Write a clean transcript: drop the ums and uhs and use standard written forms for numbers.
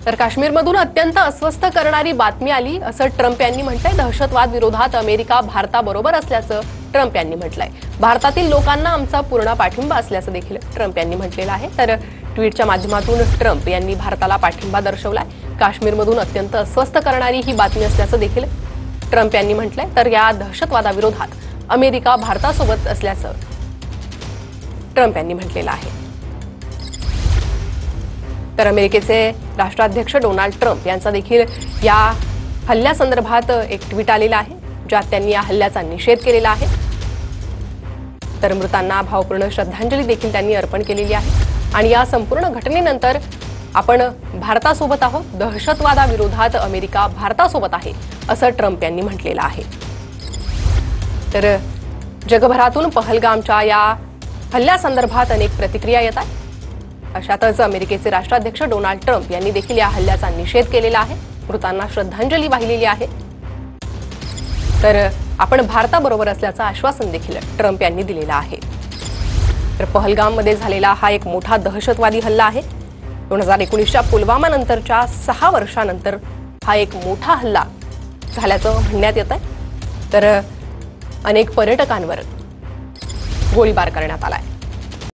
तर काश्मीरमधून अत्यंत अस्वस्थ करणारी बातमी आली असं ट्रम्प यांनी म्हटलंय। दहशतवाद विरोधात अमेरिका भारताबरोबर असल्याचं ट्रम्प यांनी म्हटलंय। भारतातील लोकांना आमचा पूर्ण पाठिंबा असल्याचं देखील ट्रम्प यांनी म्हटलेलं आहे। तर ट्विटच्या माध्यमातून ट्रम्प यांनी भारताला पाठिंबा दर्शवलाय। काश्मीरमधून अत्यंत अस्वस्थ करणारी ही बातमी असल्याचं देखील ट्रम्प यांनी म्हटलंय। तर या दहशतवादाविरोधात अमेरिका भारतासोबत असल्याचं ट्रम्प यांनी म्हटलेलं आहे। तर अमेरिकेचे राष्ट्राध्यक्ष डोनाल्ड ट्रम्प यांचा देखील या हल्ल्यासंदर्भात एक ट्विट आलेला आहे, ज्यात त्यांनी या हल्ल्याचा निषेध केलेला आहे। तर मृतांना भावपूर्ण श्रद्धांजली देखील त्यांनी अर्पण केलेली आहे। आणि या संपूर्ण घटनेनंतर आपण भारतासोबत आहोत, दहशतवादाविरोधात अमेरिका भारतासोबत आहे असं ट्रम्प यांनी म्हटलेलं आहे। तर जगभरातून पहलगामच्या या हल्ल्यासंदर्भात अनेक प्रतिक्रिया येत आहेत। अशातच अमेरिकेचे राष्ट्राध्यक्ष डोनाल्ड ट्रम्प यांनी देखील या हल्ल्याचा निषेध केलेला आहे, मृतांना श्रद्धांजली वाहिलेली आहे। तर आपण भारताबरोबर असल्याचं आश्वासन देखील ट्रम्प यांनी दिलेलं आहे। तर पहलगाममध्ये झालेला हा एक मोठा दहशतवादी हल्ला आहे। 2019च्या पुलवामा नंतरच्या 6 वर्षांनंतर हा एक मोठा हल्ला झाल्याचं म्हणण्यात येत आहे। तर अनेक पर्यटकांवर गोळीबार करण्यात आलाय।